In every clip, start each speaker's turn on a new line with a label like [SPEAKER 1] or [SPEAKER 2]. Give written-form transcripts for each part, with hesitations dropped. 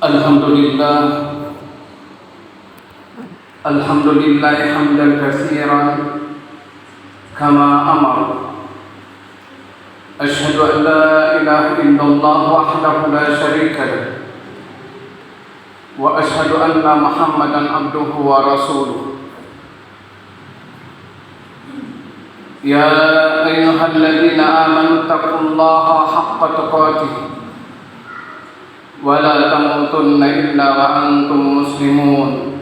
[SPEAKER 1] Alhamdulillah Alhamdulillah hamdan katsiran kama amar. Asyhadu an la ilaha illallah wahdahu la syarika lah wa asyhadu anna Muhammadan abduhu wa rasuluh. Ya ayyuhalladzina amanu taqullaha haqqa tuqatih wa la tamutunna illa wa antum muslimun.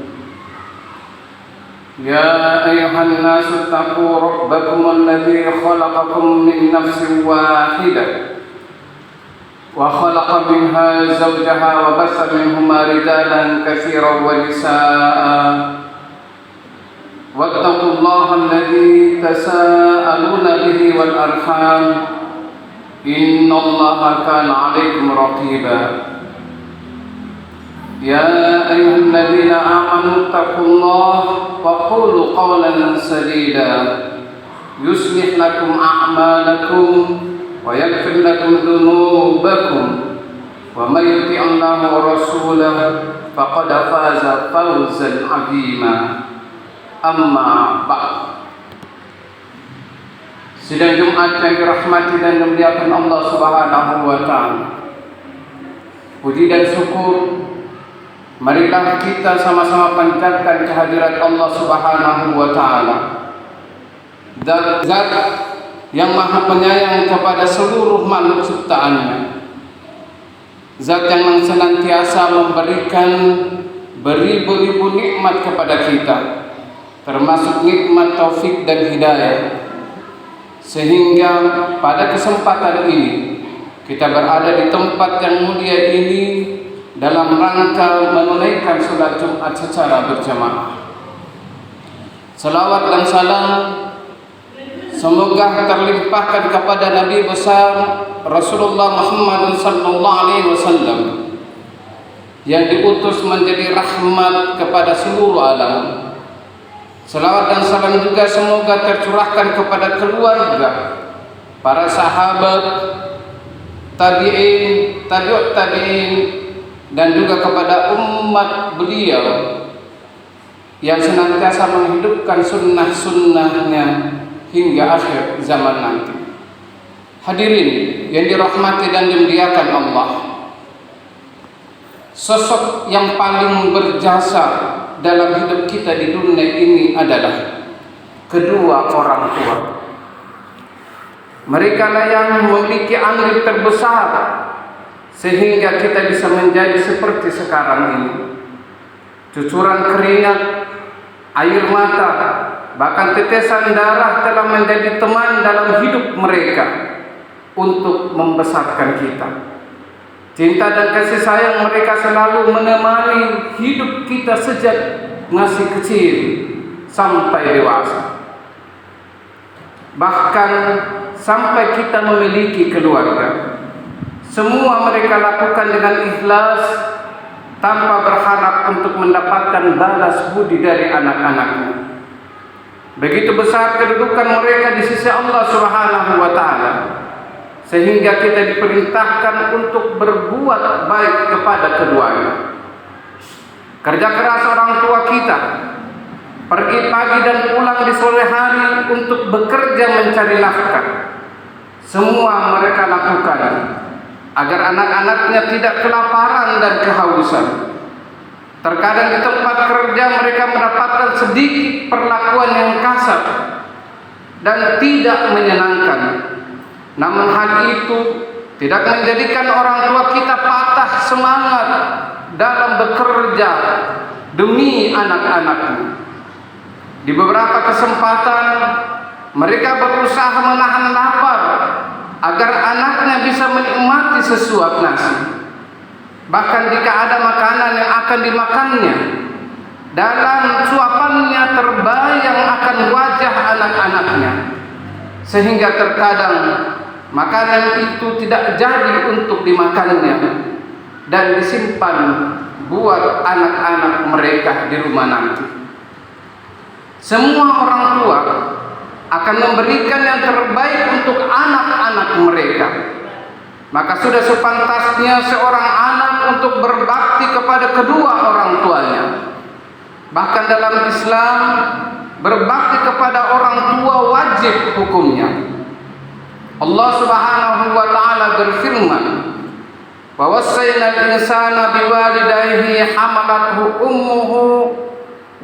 [SPEAKER 1] Ya ayyuhan nasu taqu rabbakum alladzi khalaqakum min nafsin wahidah wa khalaqa minha zawjaha wa bassa minhuma rijalan katsiran wa nisaa'a. Wattaqullaha alladzi tasaaluna bihi wal arham innallaha kana 'alaikum raqiba. Ya ayyuhalladzina amanu taqullaha wa qulu qawlan sadida yuslih lakum a'malakum wa yaghfir lakum dhunubakum wa may yuti'illahu wa rasulahu faqad faza fawzan 'azima. Amma ba'd. Sidang Jumat yang dirahmati dan dimuliakan Allah Subhanahu wa taala. Puji dan syukur marilah kita sama-sama panjatkan kehadirat Allah Subhanahu wa taala. Zat yang Maha Penyayang kepada seluruh makhluk ciptaannya. Zat yang senantiasa memberikan beribu-ribu nikmat kepada kita, termasuk nikmat taufik dan hidayah, sehingga pada kesempatan ini kita berada di tempat yang mulia ini dalam rangka menunaikan salat Jumat secara berjamaah. Salawat dan salam semoga terlimpahkan kepada Nabi besar Rasulullah Muhammad sallallahu alaihi wasallam yang diutus menjadi rahmat kepada seluruh alam. Salawat dan salam juga semoga tercurahkan kepada keluarga, para sahabat, tabi'in, tabi'ut tabi'in, dan juga kepada umat beliau yang senantiasa menghidupkan sunnah-sunnahnya hingga akhir zaman nanti. Hadirin yang dirahmati dan dimuliakan Allah, sosok yang paling berjasa dalam hidup kita di dunia ini adalah kedua orang tua. Mereka lah yang memiliki andil terbesar sehingga kita bisa menjadi seperti sekarang ini. Cucuran keringat, air mata, bahkan tetesan darah telah menjadi teman dalam hidup mereka untuk membesarkan kita. Cinta dan kasih sayang mereka selalu menemani hidup kita sejak masih kecil sampai dewasa. Bahkan sampai kita memiliki keluarga, semua mereka lakukan dengan ikhlas tanpa berharap untuk mendapatkan balas budi dari anak-anaknya. Begitu besar kedudukan mereka di sisi Allah Subhanahu wa taala, sehingga kita diperintahkan untuk berbuat baik kepada keduanya. Kerja keras orang tua kita, pergi pagi dan pulang di sore hari untuk bekerja mencari nafkah, semua mereka lakukan agar anak-anaknya tidak kelaparan dan kehausan. Terkadang di tempat kerja mereka mendapatkan sedikit perlakuan yang kasar dan tidak menyenangkan. Namun hal itu tidak menjadikan orang tua kita patah semangat dalam bekerja demi anak-anaknya. Di beberapa kesempatan mereka berusaha menahan lapar agar anaknya bisa menikmati sesuap nasi. Bahkan jika ada makanan yang akan dimakannya, dalam suapannya terbayang akan wajah anak-anaknya, sehingga terkadang makanan itu tidak jadi untuk dimakannya dan disimpan buat anak-anak mereka di rumah nanti. Semua orang tua akan memberikan yang terbaik untuk anak-anak mereka. Maka sudah sepantasnya seorang anak untuk berbakti kepada kedua orang tuanya. Bahkan dalam Islam, berbakti kepada orang tua wajib hukumnya. Allah Subhanahu wa taala berfirman, "Wa wassayna al-insana biwalidayhi hamalathu ummuhu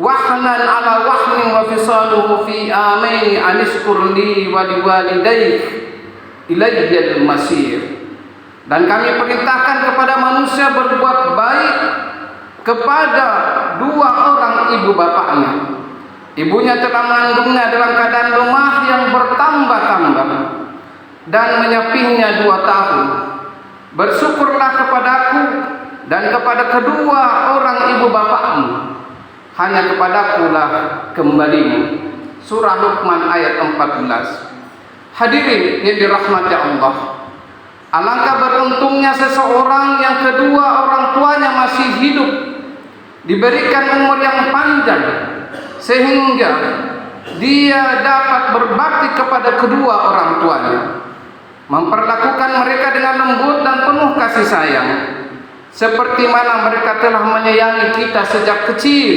[SPEAKER 1] wahnan ala wahnin wa fisaluhu fi amaini an ishkur li wa liwalidayk ilayyal masir." Dan kami perintahkan kepada manusia berbuat baik kepada dua orang ibu bapaknya. Ibunya telah mengandungnya dalam keadaan lemah yang bertambah-tambah dan menyapihnya 2 tahun. Bersyukurlah kepadaku dan kepada kedua orang ibu bapakmu. Hanya kepadakulah kembalimu. Surah Luqman ayat 14. Hadirin yang dirahmati Allah, alangkah beruntungnya seseorang yang kedua orang tuanya masih hidup, diberikan umur yang panjang, sehingga dia dapat berbakti kepada kedua orang tuanya, memperlakukan mereka dengan lembut dan penuh kasih sayang, seperti mana mereka telah menyayangi kita sejak kecil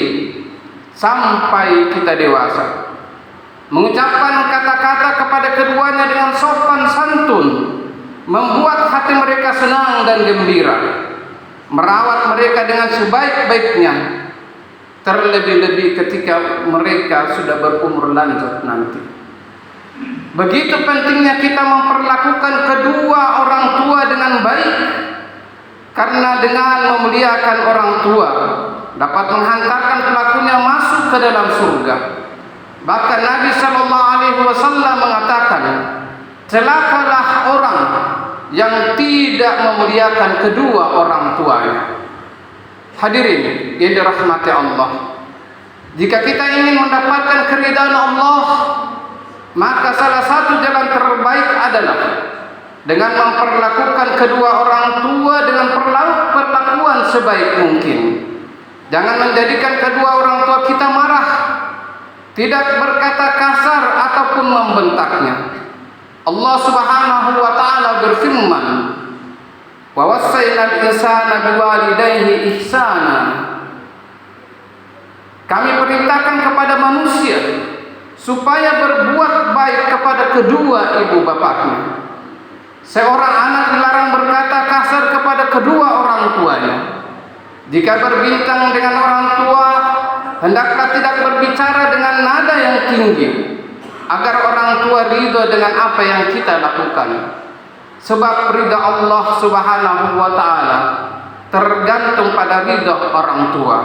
[SPEAKER 1] sampai kita dewasa. Mengucapkan kata-kata kepada keduanya dengan sopan santun membuat hati mereka senang dan gembira, merawat mereka dengan sebaik-baiknya, terlebih-lebih ketika mereka sudah berumur lanjut nanti. Begitu pentingnya kita memperlakukan kedua orang tua dengan baik, karena dengan memuliakan orang tua dapat menghantarkan pelakunya masuk ke dalam surga. Bahkan Nabi sallallahu alaihi wasallam mengatakan, celakalah orang yang tidak memuliakan kedua orang tuanya. Hadirin yang dirahmati Allah, jika kita ingin mendapatkan keridhaan Allah, maka salah satu jalan terbaik adalah dengan memperlakukan kedua orang tua dengan perlakuan sebaik mungkin. Jangan menjadikan kedua orang tua kita marah, tidak berkata kasar ataupun membentaknya. Allah Subhanahu wa taala berfirman, "Wa wassayna al-insana biwalidayhi ihsana." Kami perintahkan kepada manusia supaya berbuat baik kepada kedua ibu bapaknya. Seorang anak dilarang berkata kasar kepada kedua orang tuanya. Jika berbincang dengan orang tua, hendaklah tidak berbicara dengan nada yang tinggi, agar orang tua ridho dengan apa yang kita lakukan. Sebab ridha Allah Subhanahu wa taala tergantung pada ridha orang tua.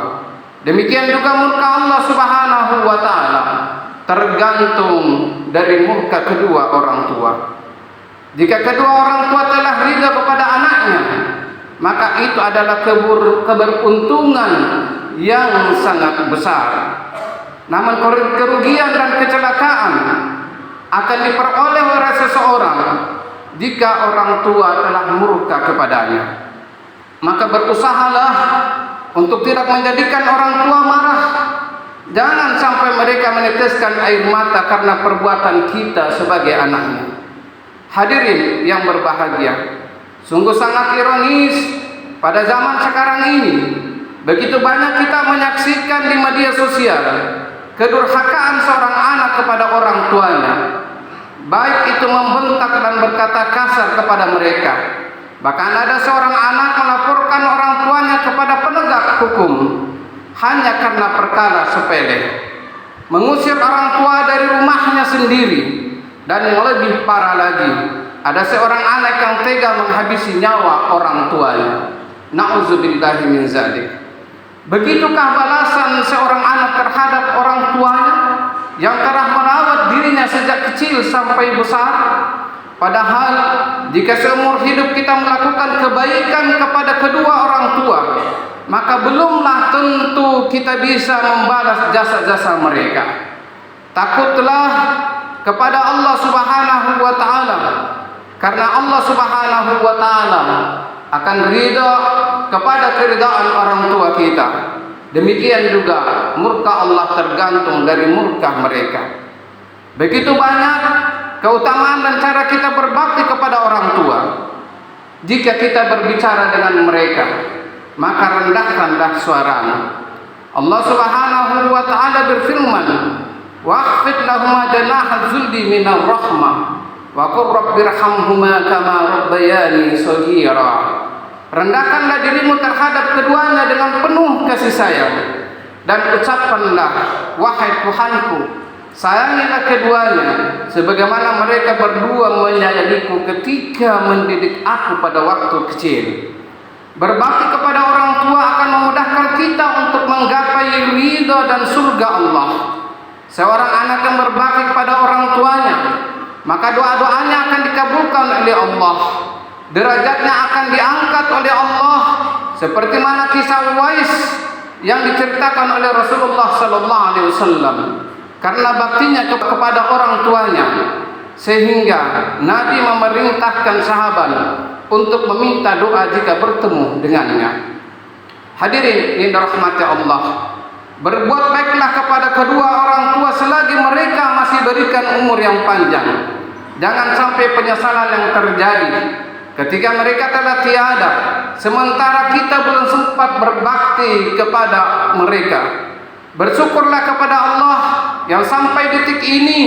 [SPEAKER 1] Demikian juga murka Allah Subhanahu wa taala tergantung dari murka kedua orang tua. Jika kedua orang tua telah ridha kepada anaknya, maka itu adalah keberuntungan yang sangat besar. Namun kerugian dan kecelakaan akan diperoleh oleh seseorang jika orang tua telah murka kepadanya. Maka berusahalah untuk tidak menjadikan orang tua marah. Jangan sampai mereka meneteskan air mata karena perbuatan kita sebagai anaknya. Hadirin yang berbahagia, sungguh sangat ironis pada zaman sekarang ini, begitu banyak kita menyaksikan di media sosial kedurhakaan seorang anak kepada orang tuanya, baik itu membentak dan berkata kasar kepada mereka. Bahkan ada seorang anak melaporkan orang tuanya kepada penegak hukum hanya karena perkara sepele, mengusir orang tua dari rumahnya sendiri. Dan yang lebih parah lagi, ada seorang anak yang tega menghabisi nyawa orang tuanya. Na'udzubillahi min zalik. Begitukah balasan seorang anak terhadap orang tuanya yang telah merawat dirinya sejak kecil sampai besar? Padahal jika seumur hidup kita melakukan kebaikan kepada kedua orang tua, maka belumlah tentu kita bisa membalas jasa-jasa mereka. Takutlah kepada Allah Subhanahu wa taala, karena Allah Subhanahu wa taala akan ridha kepada keridhaan orang tua kita. Demikian juga murka Allah tergantung dari murka mereka. Begitu banyak keutamaan dan cara kita berbakti kepada orang tua jika kita berbicara dengan mereka maka rendahkanlah suaramu. Allah Subhanahu wa taala berfirman, waqfid lahum janaha dzulli minar rahmah wa qur rabbirhamhuma kama rabbayani shaghira. Rendahkanlah dirimu terhadap keduanya dengan penuh kasih sayang, dan ucapkanlah, wahai Tuhanku, sayangilah keduanya sebagaimana mereka berdua menyayangiku ketika mendidik aku pada waktu kecil. Berbakti kepada orang tua akan memudahkan kita untuk menggapai ridha dan surga Allah. Seorang anak yang berbakti kepada orang tuanya, maka doa-doanya akan dikabulkan oleh Allah. Derajatnya akan diangkat oleh Allah, seperti mana kisah Uwais yang diceritakan oleh Rasulullah sallallahu alaihi wasallam. Karena baktinya kepada orang tuanya, sehingga Nabi memerintahkan sahabat untuk meminta doa jika bertemu dengannya. Hadirin yang dirahmati Allah, berbuat baiklah kepada kedua orang tua selagi mereka masih berikan umur yang panjang. Jangan sampai penyesalan yang terjadi ketika mereka telah tiada, sementara kita belum sempat berbakti kepada mereka. Bersyukurlah kepada Allah yang sampai detik ini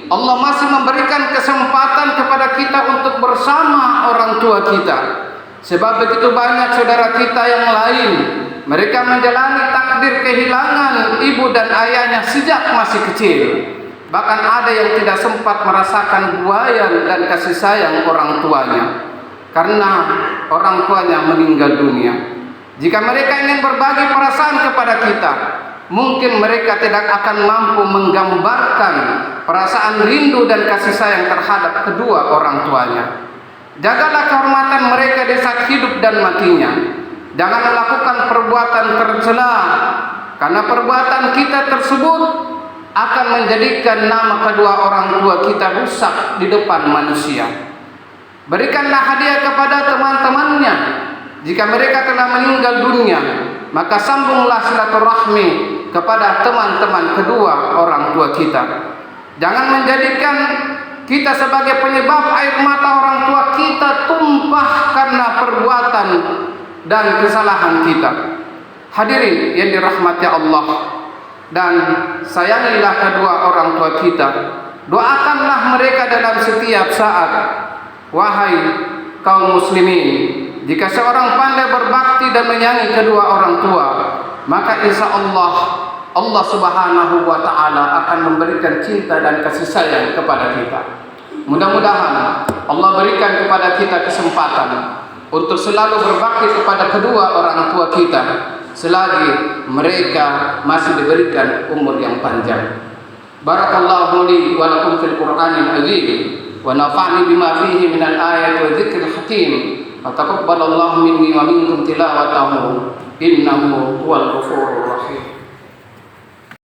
[SPEAKER 1] Allah masih memberikan kesempatan kepada kita untuk bersama orang tua kita. Sebab begitu banyak saudara kita yang lain, mereka menjalani takdir kehilangan ibu dan ayahnya sejak masih kecil. Bahkan ada yang tidak sempat merasakan buayan dan kasih sayang orang tuanya karena orang tuanya meninggal dunia. Jika mereka ingin berbagi perasaan kepada kita, mungkin mereka tidak akan mampu menggambarkan perasaan rindu dan kasih sayang terhadap kedua orang tuanya. Jagalah kehormatan mereka di saat hidup dan matinya. Jangan melakukan perbuatan tercela, karena perbuatan kita tersebut akan menjadikan nama kedua orang tua kita rusak di depan manusia. Berikanlah hadiah kepada teman-temannya jika mereka telah meninggal dunia, maka sambunglah silaturahmi kepada teman-teman kedua orang tua kita. Jangan menjadikan kita sebagai penyebab air mata orang tua kita tumpah karena perbuatan dan kesalahan kita. Hadirin yang dirahmati Allah, dan sayangilah kedua orang tua kita. Doakanlah mereka dalam setiap saat. Wahai kaum muslimin, jika seorang pandai berbakti dan menyayangi kedua orang tua, maka insya Allah Allah Subhanahu wa taala akan memberikan cinta dan kasih sayang kepada kita. Mudah-mudahan Allah berikan kepada kita kesempatan untuk selalu berbakti kepada kedua orang tua kita selagi mereka masih diberikan umur yang panjang. Barakallahu li wa lakum fil Qur'anil azim wa nafa'ni bima fihi minal ayati wa dzikril hakim. Taqabbalallahu minni wa minkum tilawatahu innahu huwal ghafurur rahim.